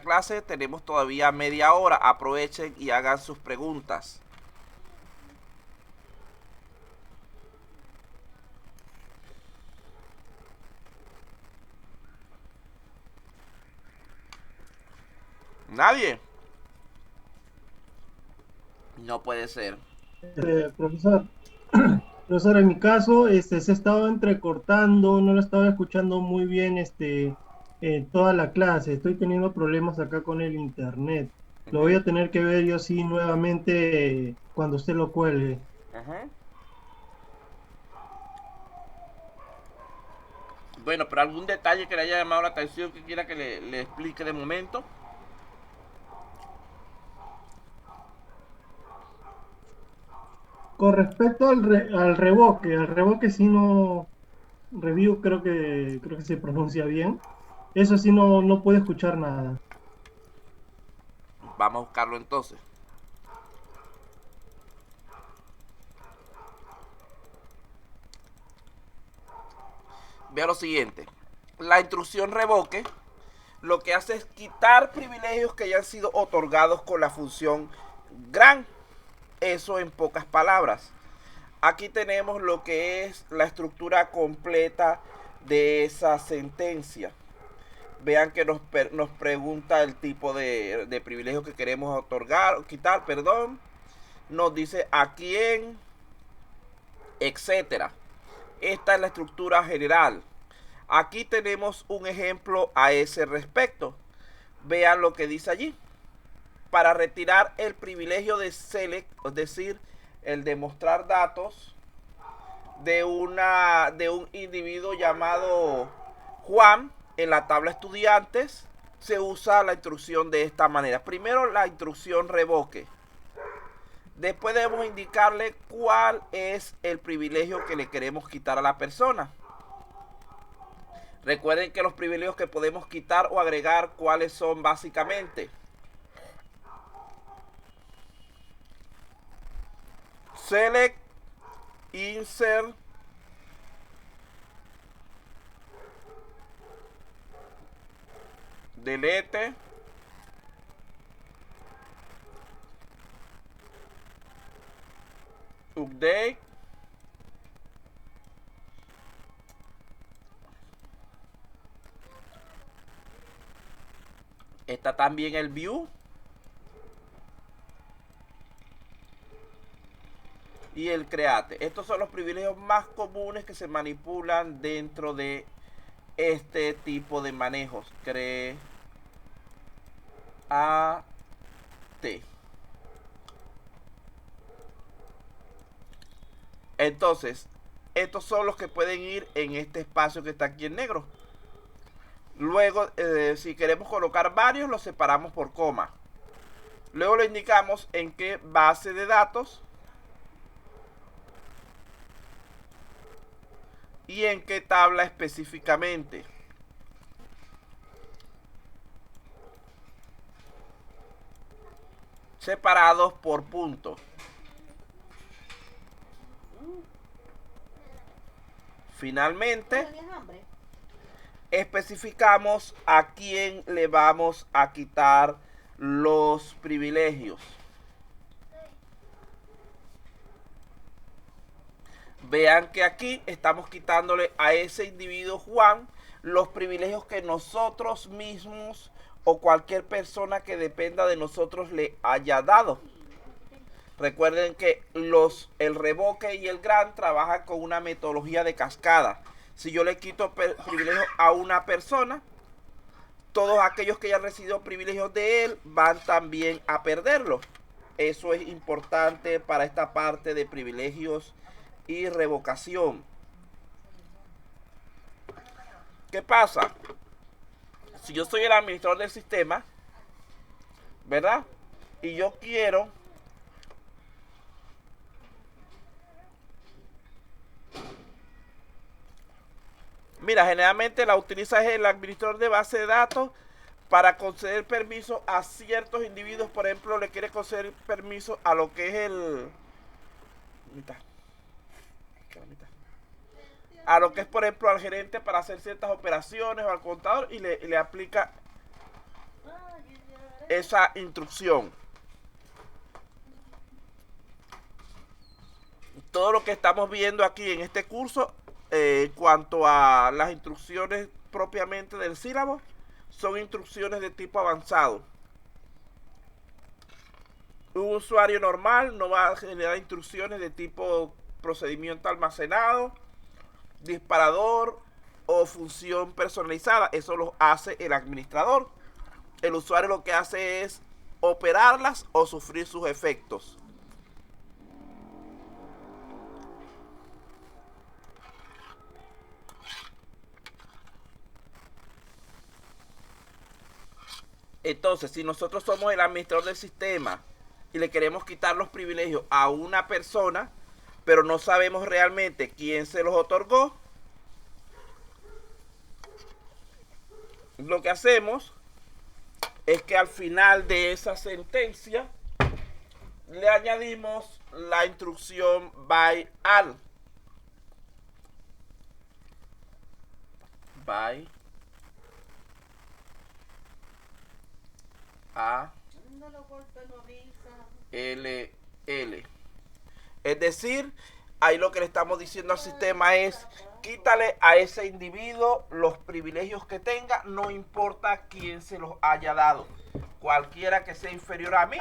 clase. Tenemos todavía media hora. Aprovechen y hagan sus preguntas. ¿Nadie? No puede ser. Profesor, profesor, en mi caso, se ha estado entrecortando, no lo estaba escuchando muy bien, toda la clase. Estoy teniendo problemas acá con el internet. Lo voy Ujú, a tener que ver yo sí nuevamente cuando usted lo cuelgue. ujú. Bueno, pero algún detalle que le haya llamado la atención que quiera que le explique de momento. Con respecto al revoque sí no, review creo que se pronuncia bien. Eso sí no puedo escuchar nada. Vamos a buscarlo entonces. Vea lo siguiente. La instrucción revoque lo que hace es quitar privilegios que hayan sido otorgados con la función gran. Eso en pocas palabras. Aquí tenemos lo que es la estructura completa de esa sentencia. Vean que nos pregunta el tipo de privilegio que queremos otorgar o quitar, perdón. Nos dice a quién, etcétera. Esta es la estructura general. Aquí tenemos un ejemplo a ese respecto. Vean lo que dice allí. Para retirar el privilegio de select, es decir, el de mostrar datos de un individuo llamado Juan en la tabla estudiantes, se usa la instrucción de esta manera. Primero la instrucción revoque. Después debemos indicarle cuál es el privilegio que le queremos quitar a la persona. Recuerden que los privilegios que podemos quitar o agregar, ¿cuáles son básicamente? Select, insert, delete, update. Está también el view y el create. Estos son los privilegios más comunes que se manipulan dentro de este tipo de manejos. Create. Entonces, estos son los que pueden ir en este espacio que está aquí en negro. Luego, si queremos colocar varios, los separamos por coma. Luego le indicamos en qué base de datos y en qué tabla específicamente. Separados por punto. Finalmente, especificamos a quién le vamos a quitar los privilegios. Vean que aquí estamos quitándole a ese individuo Juan los privilegios que nosotros mismos o cualquier persona que dependa de nosotros le haya dado. Recuerden que el revoque y el grant trabajan con una metodología de cascada. Si yo le quito privilegios a una persona, todos aquellos que hayan recibido privilegios de él van también a perderlo. Eso es importante para esta parte de privilegios y revocación. ¿Qué pasa? Si yo soy el administrador del sistema, ¿verdad? Y yo quiero mira, generalmente la utiliza el administrador de base de datos para conceder permiso a ciertos individuos. Por ejemplo, le quiere conceder permiso a lo que es el mitad, a lo que es, por ejemplo, al gerente para hacer ciertas operaciones o al contador y le aplica esa instrucción. Todo lo que estamos viendo aquí en este curso, en cuanto a las instrucciones propiamente del sílabo, son instrucciones de tipo avanzado. Un usuario normal no va a generar instrucciones de tipo procedimiento almacenado, disparador o función personalizada. Eso lo hace el administrador. El usuario lo que hace es operarlas o sufrir sus efectos. Entonces, si nosotros somos el administrador del sistema y le queremos quitar los privilegios a una persona, pero no sabemos realmente quién se los otorgó, lo que hacemos es que al final de esa sentencia le añadimos la instrucción by al. By a l l. Es decir, ahí lo que le estamos diciendo al sistema es: quítale a ese individuo los privilegios que tenga, no importa quién se los haya dado. Cualquiera que sea inferior a 1000,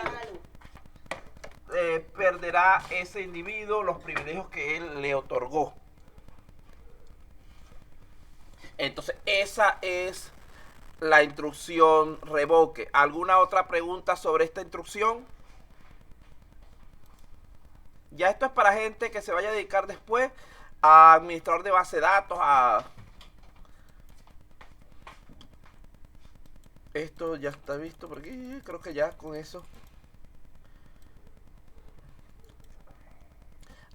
perderá ese individuo los privilegios que él le otorgó. Entonces, esa es la instrucción revoque. ¿Alguna otra pregunta sobre esta instrucción? Ya esto es para gente que se vaya a dedicar después a administrador de base de datos, Esto ya está visto por aquí. Creo que ya con eso.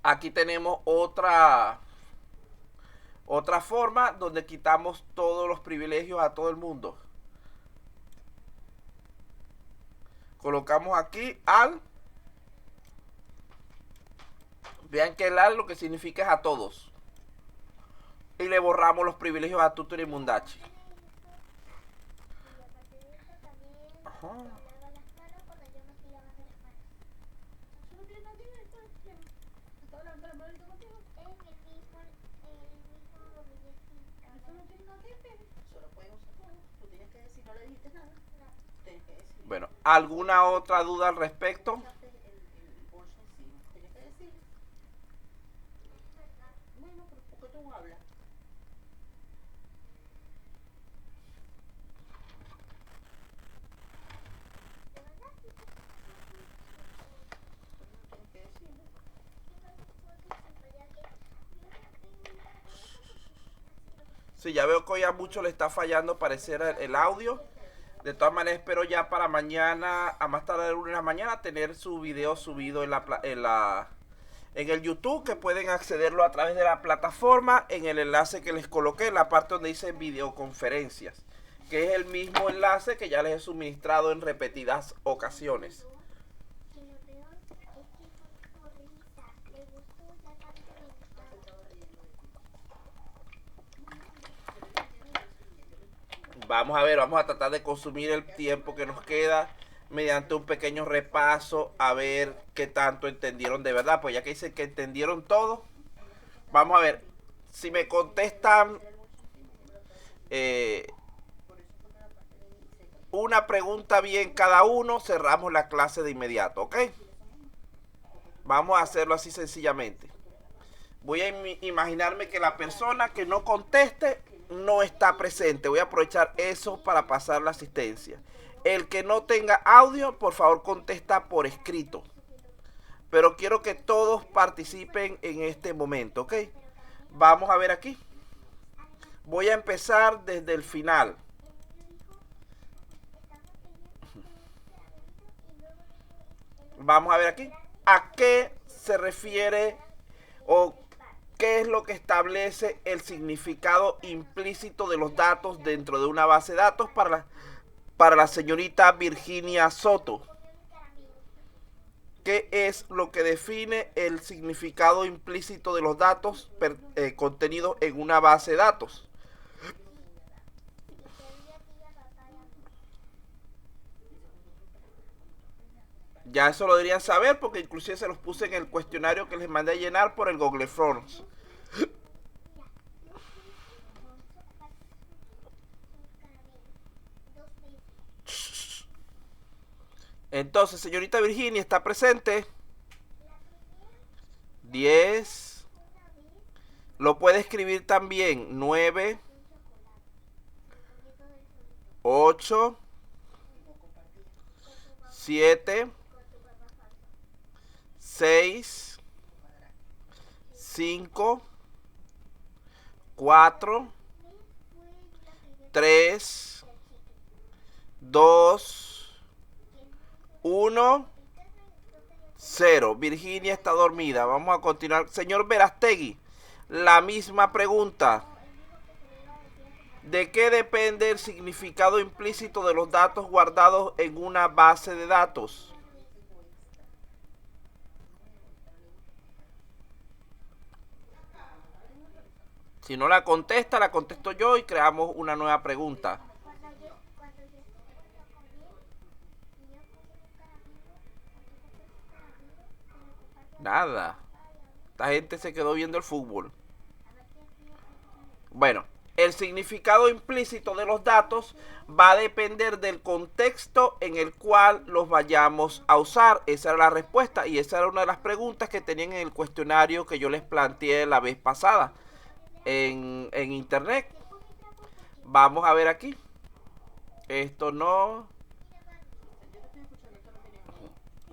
Aquí tenemos otra forma donde quitamos todos los privilegios a todo el mundo. Colocamos aquí al. Vean que el al lo que significa es a todos. Y le borramos los privilegios a Tutor y Mundachi. Ajá. Bueno, ¿alguna otra duda al respecto? Sí, ya veo que hoy a muchos le está fallando parecer el audio. De todas maneras, espero ya para mañana, a más tarde el lunes de la mañana, tener su video subido en el YouTube, que pueden accederlo a través de la plataforma en el enlace que les coloqué, en la parte donde dice videoconferencias, que es el mismo enlace que ya les he suministrado en repetidas ocasiones. Vamos a ver, vamos a tratar de consumir el tiempo que nos queda mediante un pequeño repaso, a ver qué tanto entendieron de verdad. Pues ya que dicen que entendieron todo, vamos a ver. Si me contestan una pregunta bien cada uno, cerramos la clase de inmediato, ¿ok? Vamos a hacerlo así sencillamente. Voy a imaginarme que la persona que no conteste no está presente. Voy a aprovechar eso para pasar la asistencia. El que no tenga audio, por favor contesta por escrito. Pero quiero que todos participen en este momento, ¿ok? Vamos a ver aquí. Voy a empezar desde el final. Vamos a ver aquí. ¿A qué se refiere o qué es lo que establece el significado implícito de los datos dentro de una base de datos para la señorita Virginia Soto? ¿Qué es lo que define el significado implícito de los datos contenidos en una base de datos? Ya eso lo deberían saber porque inclusive se los puse en el cuestionario que les mandé a llenar por el Google Forms. Entonces, señorita Virginia, ¿está presente? 10. Lo puede escribir también. 9, 8, 7, 6, 5, 4, 3, 2, 1, 0. Virginia está dormida. Vamos a continuar. Señor Verastegui, la misma pregunta. ¿De qué depende el significado implícito de los datos guardados en una base de datos? Si no la contesta, la contesto yo y creamos una nueva pregunta. Nada. Esta gente se quedó viendo el fútbol. Bueno, el significado implícito de los datos va a depender del contexto en el cual los vayamos a usar. Esa era la respuesta y esa era una de las preguntas que tenían en el cuestionario que yo les planteé la vez pasada en internet. Vamos a ver aquí. Esto no.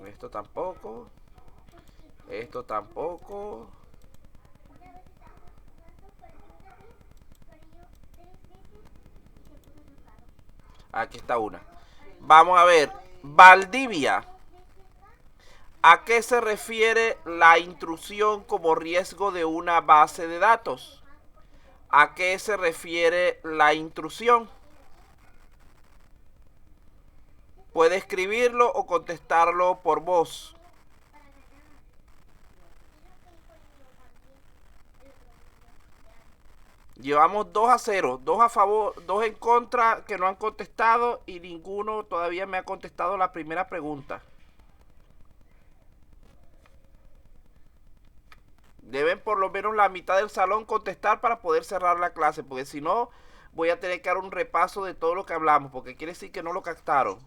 Esto tampoco. Esto tampoco. Aquí está una. Vamos a ver. Valdivia. ¿A qué se refiere la intrusión como riesgo de una base de datos? ¿A qué se refiere la intrusión? Puede escribirlo o contestarlo por voz. Llevamos 2-0, 2 a favor, 2 en contra que no han contestado y ninguno todavía me ha contestado la primera pregunta. Deben por lo menos la mitad del salón contestar para poder cerrar la clase, porque si no voy a tener que dar un repaso de todo lo que hablamos, porque quiere decir que no lo captaron.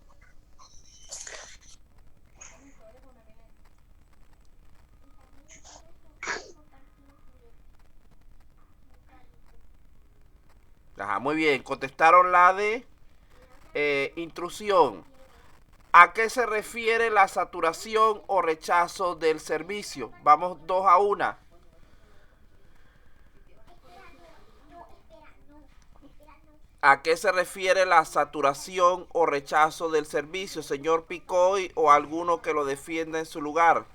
Ajá, muy bien, contestaron la de intrusión. ¿A qué se refiere la saturación o rechazo del servicio? Vamos 2-1. ¿A qué se refiere la saturación o rechazo del servicio, señor Picoy, o alguno que lo defienda en su lugar?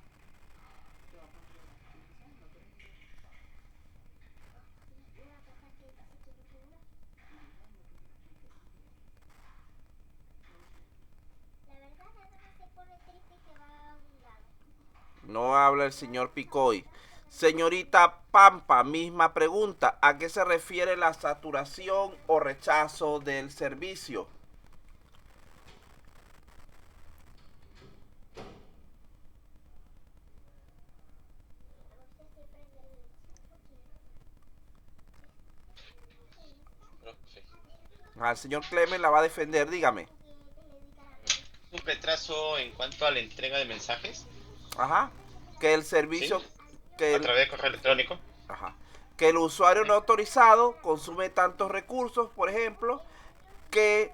No habla el señor Picoy. Señorita Pampa, misma pregunta. ¿A qué se refiere la saturación o rechazo del servicio? Al señor Clemen la va a defender, dígame. Un retraso en cuanto a la entrega de mensajes, Ajá. Que el ¿sí? servicio, que A el, través de correo electrónico. ajá, que el usuario Sí. no autorizado consume tantos recursos, por ejemplo, que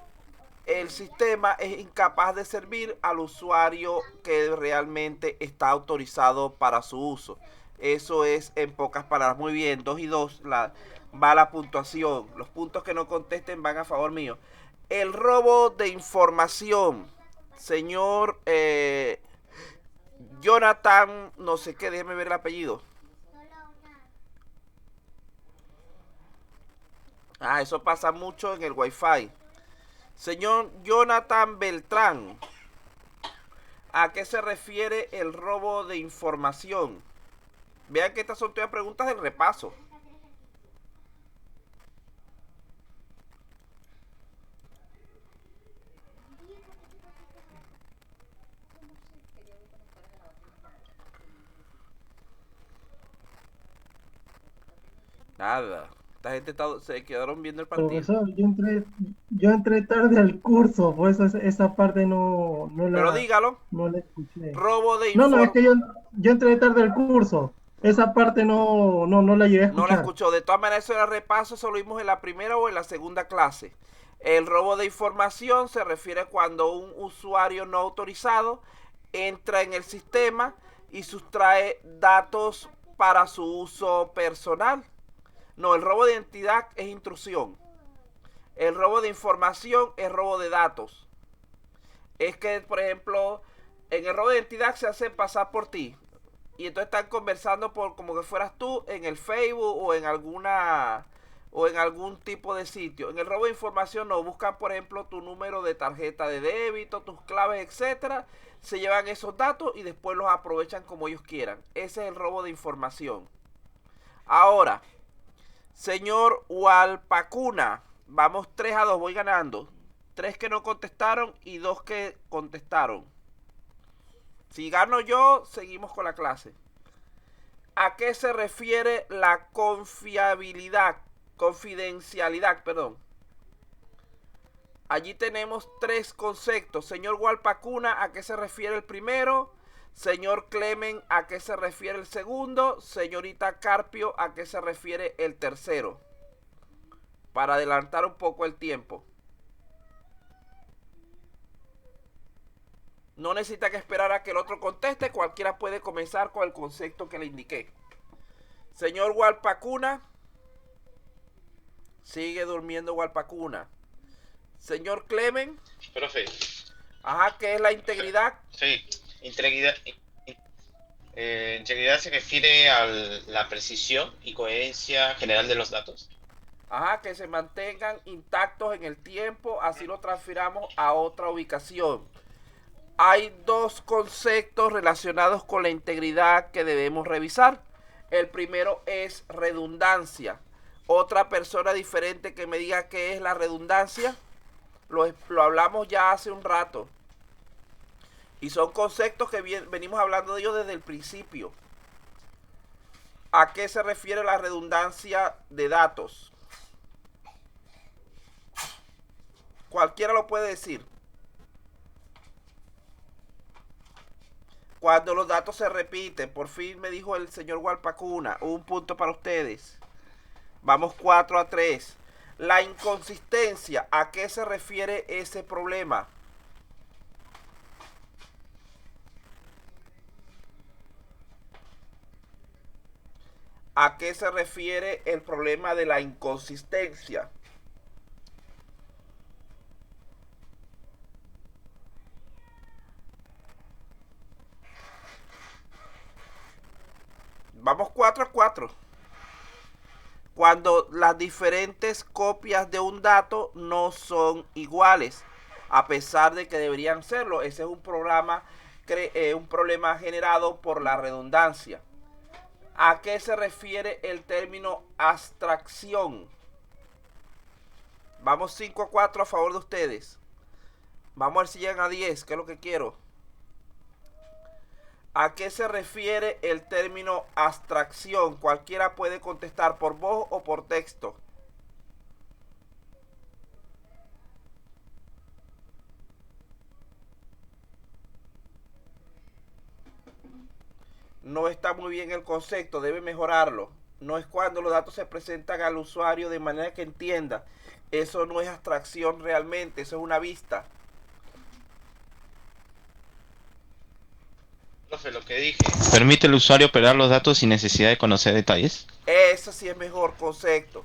el sistema es incapaz de servir al usuario que realmente está autorizado para su uso. Eso es en pocas palabras. Muy bien, 2-2 va la puntuación. Los puntos que no contesten van a favor mío. El robo de información. Señor Jonathan, no sé qué, déjeme ver el apellido. Ah, eso pasa mucho en el Wi-Fi. Señor Jonathan Beltrán, ¿a qué se refiere el robo de información? Vean que estas son todas preguntas del repaso. Nada. Esta gente se quedaron viendo el partido. Profesor, yo entré tarde al curso, pues esa parte Pero dígalo. no la escuché. Robo de No, es información. que yo entré tarde al curso. Esa parte no la llegué a No la escuchar. escuchó. De todas maneras, eso era repaso. Eso lo vimos en la primera o en la segunda clase. El robo de información se refiere cuando un usuario no autorizado entra en el sistema y sustrae datos para su uso personal. No, el robo de identidad es intrusión. El robo de información es robo de datos. Es que, por ejemplo, en el robo de identidad se hace pasar por ti. Y entonces están conversando por como que fueras tú en el Facebook o en algún tipo de sitio. En el robo de información no buscan, por ejemplo, tu número de tarjeta de débito, tus claves, etcétera. Se llevan esos datos y después los aprovechan como ellos quieran. Ese es el robo de información. Ahora, señor Walpacuna, vamos 3-2, voy ganando. 3 que no contestaron y 2 que contestaron. Si gano yo, seguimos con la clase. ¿A qué se refiere la confidencialidad, perdón? Allí tenemos 3 conceptos. Señor Walpacuna, ¿a qué se refiere el primero? Señor Clemen, ¿a qué se refiere el segundo? Señorita Carpio, ¿a qué se refiere el tercero? Para adelantar un poco el tiempo. No necesita que esperar a que el otro conteste. Cualquiera puede comenzar con el concepto que le indiqué. Señor Walpacuna. Sigue durmiendo Walpacuna. Señor Clemen. Profe. Ajá, ¿qué es la integridad? Sí, integridad. Integridad se refiere a la precisión y coherencia general de los datos. Ajá, que se mantengan intactos en el tiempo, así lo transfiramos a otra ubicación. Hay 2 conceptos relacionados con la integridad que debemos revisar. El primero es redundancia. Otra persona diferente que me diga qué es la redundancia, lo hablamos ya hace un rato. Y son conceptos que venimos hablando de ellos desde el principio. ¿A qué se refiere la redundancia de datos? Cualquiera lo puede decir. Cuando los datos se repiten, por fin me dijo el señor Walpacuna, un punto para ustedes. Vamos 4-3. La inconsistencia, ¿a qué se refiere ese problema? ¿A qué se refiere el problema de la inconsistencia? Vamos 4-4. Cuando las diferentes copias de un dato no son iguales, a pesar de que deberían serlo. Ese es un problema generado por la redundancia. ¿A qué se refiere el término abstracción? Vamos 5-4 a favor de ustedes. Vamos a ver si llegan a 10, que es lo que quiero. ¿A qué se refiere el término abstracción? Cualquiera puede contestar por voz o por texto. No está muy bien el concepto, debe mejorarlo. No es cuando los datos se presentan al usuario de manera que entienda. Eso no es abstracción realmente, eso es una vista. Profe, lo que dije. ¿Permite al usuario operar los datos sin necesidad de conocer detalles? Ese sí es mejor concepto.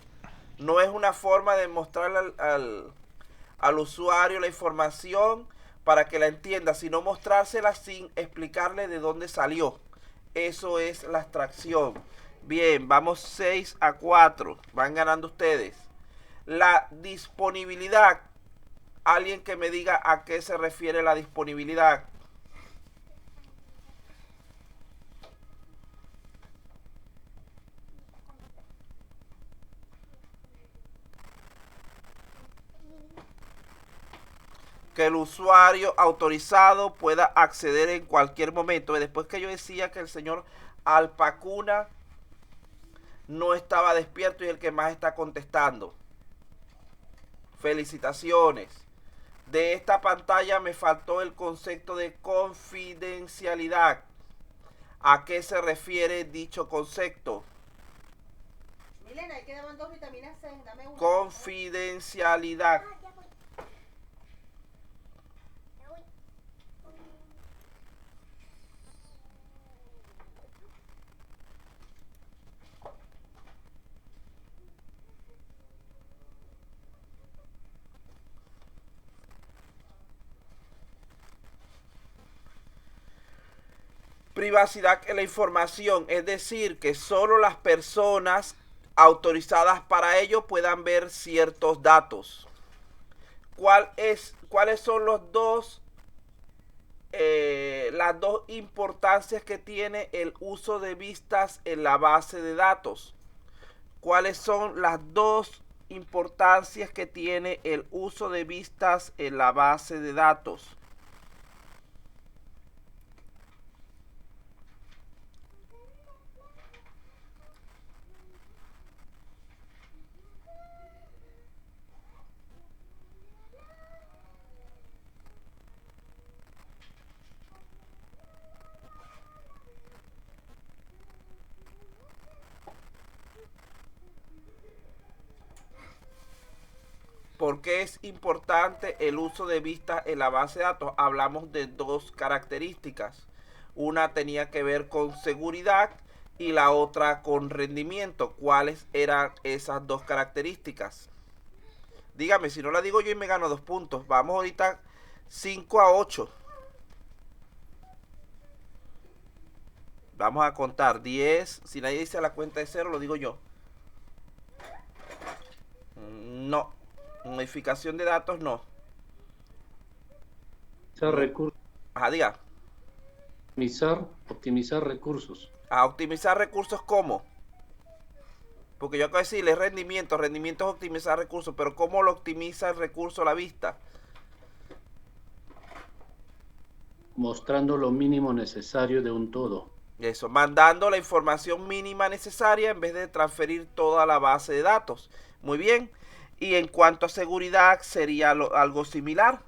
No es una forma de mostrarle al usuario la información para que la entienda, sino mostrársela sin explicarle de dónde salió. Eso es la abstracción. Bien, vamos 6-4. Van ganando ustedes. La disponibilidad. Alguien que me diga a qué se refiere la disponibilidad. que el usuario autorizado pueda acceder en cualquier momento. Y después que yo decía que el señor Alpacuna no estaba despierto y el que más está contestando. Felicitaciones. De esta pantalla me faltó el concepto de confidencialidad. ¿A qué se refiere dicho concepto? Milena, ahí quedaban 2 vitaminas C, dame una. Confidencialidad. Privacidad en la información, es decir, que solo las personas autorizadas para ello puedan ver ciertos datos. ¿Cuáles son las dos importancias que tiene el uso de vistas en la base de datos? ¿Cuáles son las dos importancias que tiene el uso de vistas en la base de datos? ¿Por qué es importante el uso de vistas en la base de datos? Hablamos de dos características. Una tenía que ver con seguridad y la otra con rendimiento. ¿Cuáles eran esas dos características? Dígame, si no la digo yo y me gano 2 puntos. Vamos ahorita 5-8. Vamos a contar 10. Si nadie dice a la cuenta de 0, lo digo yo. No. Modificación de datos, no. Recursos. Ajá, diga. Optimizar recursos. A optimizar recursos, ¿cómo? Porque yo acabo de decirle rendimiento. Rendimiento es optimizar recursos. Pero ¿cómo lo optimiza el recurso a la vista? Mostrando lo mínimo necesario de un todo. Eso, mandando la información mínima necesaria en vez de transferir toda la base de datos. Muy bien. Y en cuanto a seguridad, sería algo similar.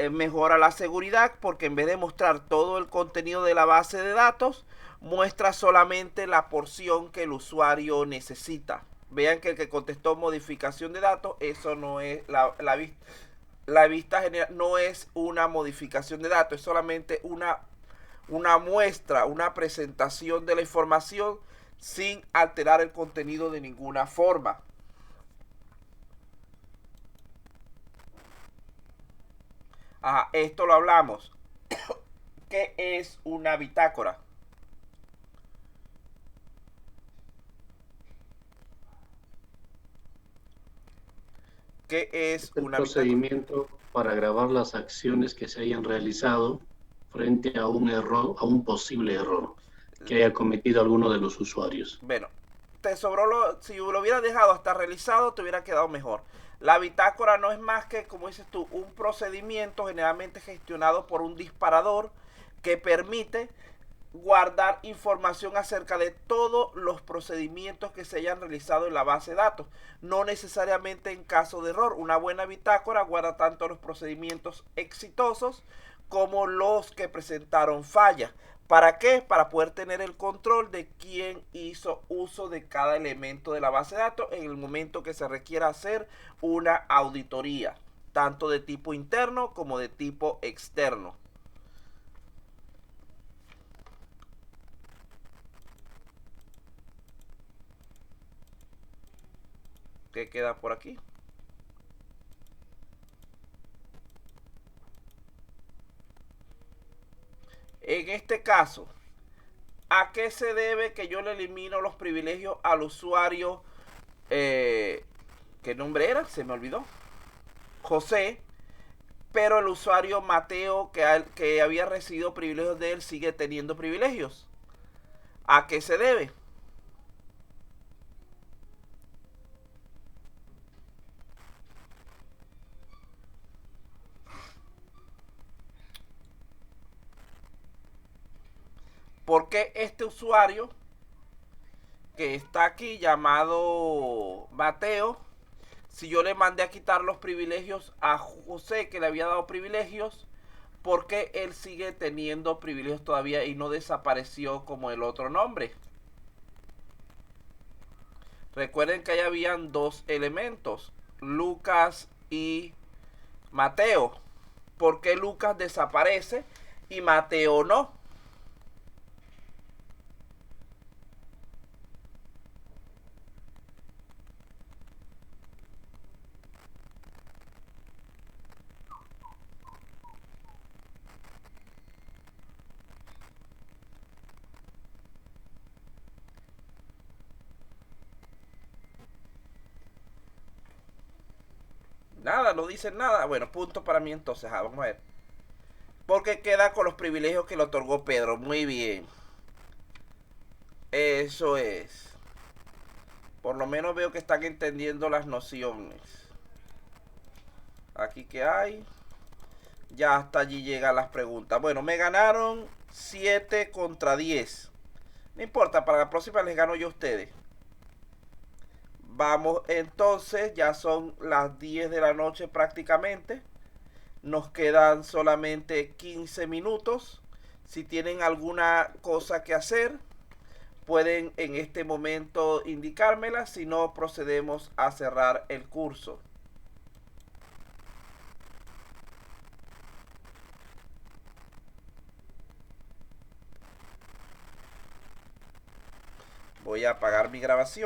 Mejora la seguridad porque en vez de mostrar todo el contenido de la base de datos, muestra solamente la porción que el usuario necesita. Vean que el que contestó modificación de datos, eso no es la vista general, no es una modificación de datos, es solamente una muestra, una presentación de la información sin alterar el contenido de ninguna forma. Ajá, esto lo hablamos. ¿Qué es una bitácora? ¿Qué es El una bitácora? procedimiento para grabar las acciones que se hayan realizado frente a un error, a un posible error que haya cometido alguno de los usuarios. Bueno, te sobró si lo hubiera dejado hasta realizado, te hubiera quedado mejor. La bitácora no es más que, como dices tú, un procedimiento generalmente gestionado por un disparador que permite guardar información acerca de todos los procedimientos que se hayan realizado en la base de datos, no necesariamente en caso de error. Una buena bitácora guarda tanto los procedimientos exitosos como los que presentaron fallas. ¿Para qué? Para poder tener el control de quién hizo uso de cada elemento de la base de datos en el momento que se requiera hacer una auditoría, tanto de tipo interno como de tipo externo. ¿Qué queda por aquí? En este caso, ¿a qué se debe que yo le elimino los privilegios al usuario? ¿Qué nombre era? Se me olvidó. José. Pero el usuario Mateo, que había recibido privilegios de él, sigue teniendo privilegios. ¿A qué se debe? Porque este usuario que está aquí llamado Mateo, si yo le mandé a quitar los privilegios a José, que le había dado privilegios, porque él sigue teniendo privilegios todavía y no desapareció como el otro nombre? Recuerden que ahí habían dos elementos, Lucas y Mateo. ¿Por qué Lucas desaparece y Mateo no? Nada, no dicen nada. Bueno, punto para mí entonces. Vamos a ver. Porque queda con los privilegios que le otorgó Pedro. Muy bien. Eso es. Por lo menos veo que están entendiendo las nociones. Aquí que hay. Ya hasta allí llegan las preguntas. Bueno, me ganaron 7 contra 10. No importa, para la próxima les gano yo a ustedes. Vamos entonces, ya son las 10 de la noche prácticamente. Nos quedan solamente 15 minutos. Si tienen alguna cosa que hacer, pueden en este momento indicármela. Si no, procedemos a cerrar el curso. Voy a apagar mi grabación.